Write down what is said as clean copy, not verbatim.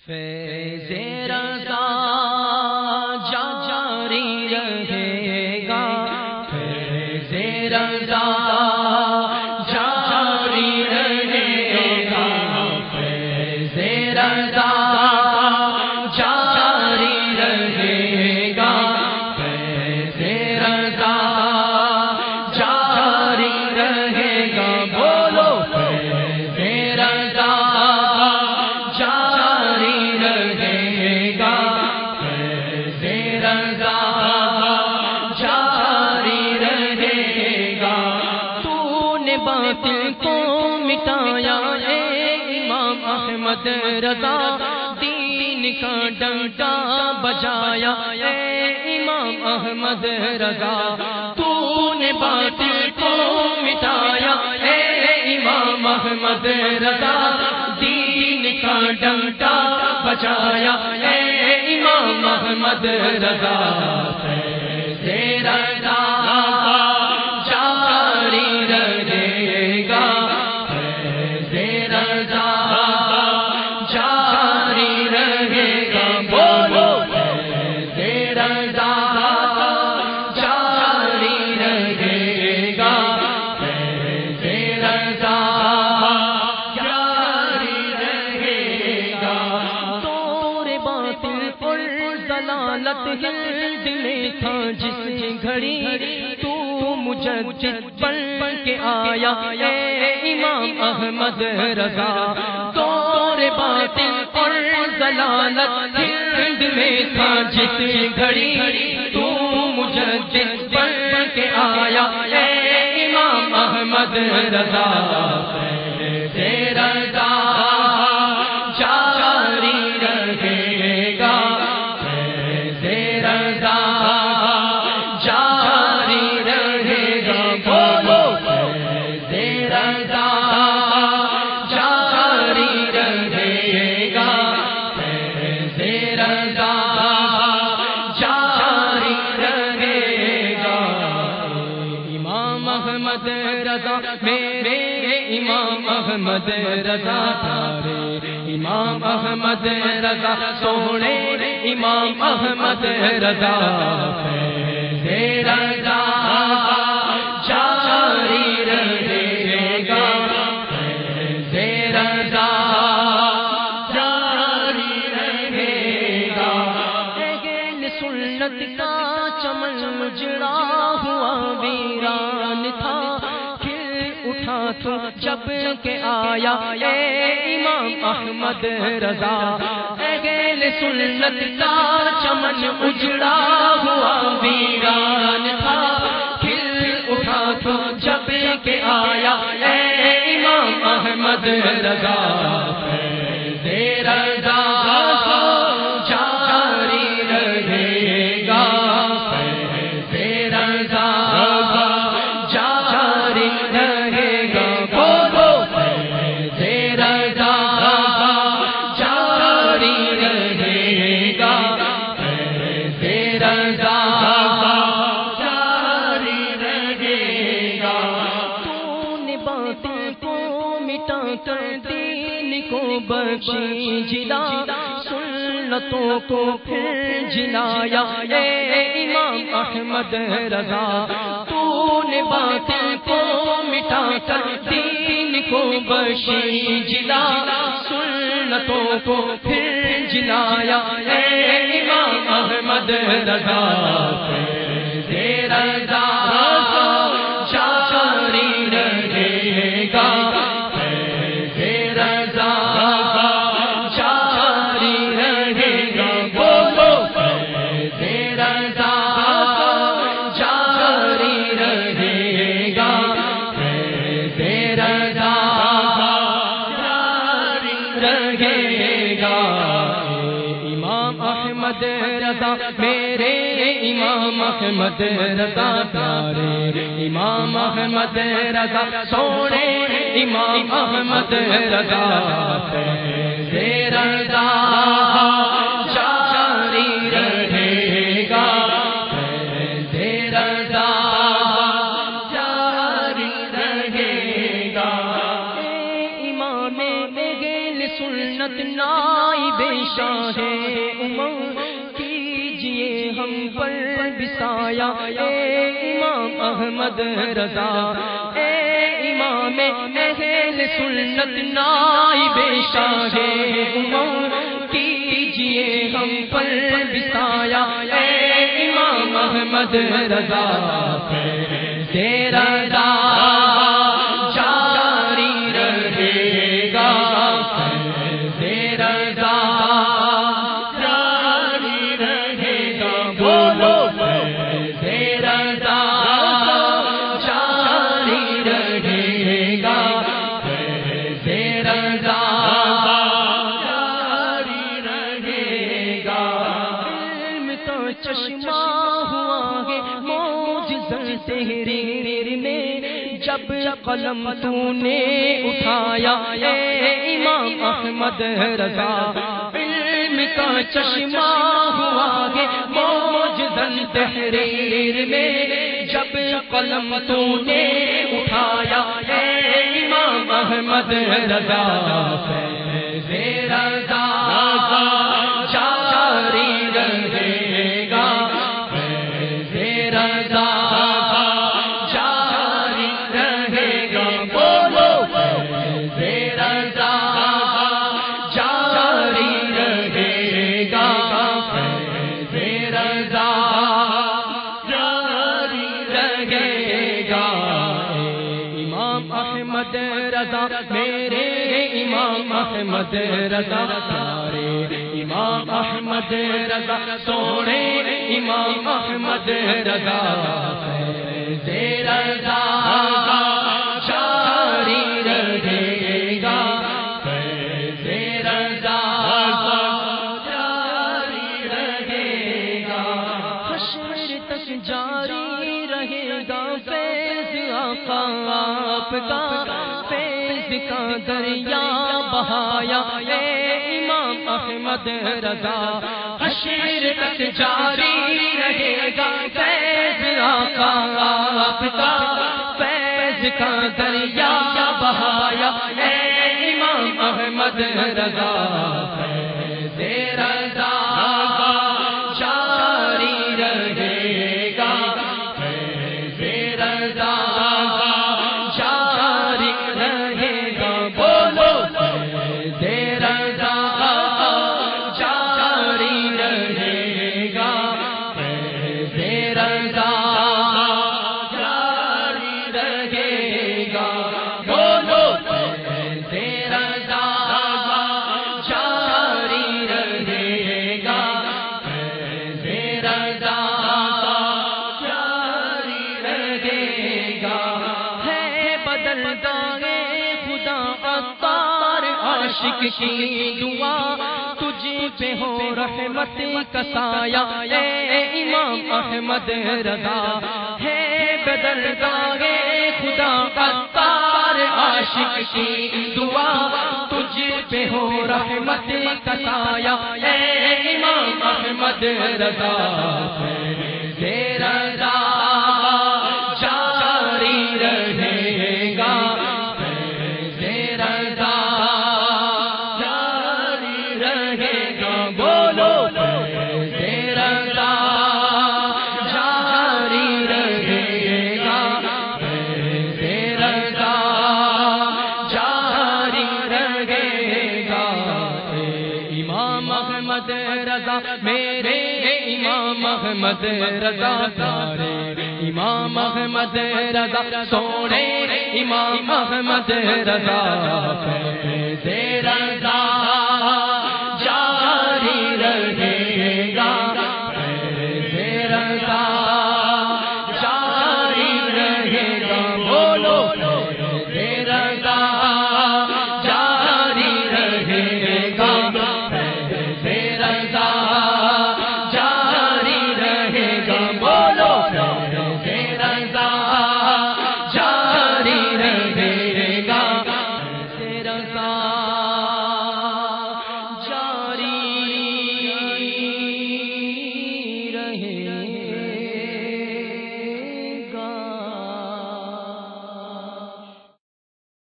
فیض رضا جاری رہے گا، فیض رضا جاری رہے گا، فیض رضا جاری رہے گا، فیض رضا جاری رہے گا، بولو فیض رضا باطل کو مٹایا اے امام احمد رضا، دین کا ڈنڈا بجایا اے امام احمد رضا، تو نے باطل کو مٹایا اے امام احمد رضا، دین کا ڈنڈا بجایا اے امام احمد رضا، فیض رضا ہند میں تھا جس گھڑی تو مجدد بن کے آیا اے امام احمد رضا، دور باطل اور ضلالت ہند میں تھا جس گھڑی تو مجدد بن کے آیا اے امام احمد رضا، فیض رضا جاری رہے گا، میرے امام احمد رضا، تارے امام احمد رضا، سونے امام احمد رضا، فیض رضا جاری رہے گا، فیض رضا جاری رہے گا، اہل سنت کا چمن مجرا ہوا ویران تھا، تو جب کے آیا اے امام احمد رضا، اہل سنت کا چمن اجڑا ہوا ویران تھا، کھل اٹھا تو جب کے آیا اے امام احمد رضا، فیض رضا جاری رہے گا، فیض رضا جاری رہے گا، دین کو بخشی جلا، سنتوں کو پھر جلایا اے امام احمد رضا، تو نے باطل کو مٹا کر دین کو بخشی جلا، سنتوں کو پھر جلایا اے امام احمد رضا، فیض رضا جاری رہے گا، رضا میرے امام احمد رضا، پیارے امام احمد رضا، سونے امام احمد رضا، فیض رضا جاری رہے گا، فیض رضا جاری رہے گا، اے امام اہل سنت نائب شاہ امم کیجئے ہم پر بسایا اے امام احمد رضا اے امام اہل سنت نائب شاہ امم کیجئے ہم پر بسایا اے امام احمد رضا تیرا چشمہ ہوا ہے معجزہ تحریر میں جب قلم تو نے اٹھایا اے امام احمد رضا علم کا چشمہ ہوا ہے معجزہ تحریر میں جب قلم تو نے اٹھایا اے امام احمد رضا رضا میرے امام احمد رضا پیارے امام احمد رضا سونے امام احمد رضا رضا جاری رہے گا رضا جاری رہے گا حشر تک جاری رہے گا فیض آقا آپ کا کا دریا بہایا اے امام احمد رضا حشر تک جاری رہے گا فیض آقا آپ کا فیض کا دریا بہایا اے امام احمد رضا رضا جاری رہے گا رضا عاشق کی دعا تجھ پہ ہو رحمت کا سایہ اے امام احمد رضا ہے بدلگاہ خدا عطار عاشق کی دعا تجھ پہ ہو رحمت کا سایہ اے امام احمد رضا رضا جاری رہے گا میرے امام احمد رضا پیارے امام احمد رضا سونے امام احمد رضا رضا جاری رہے گا رضا جاری رہے گا بولو رضا جاری رہے گا رضا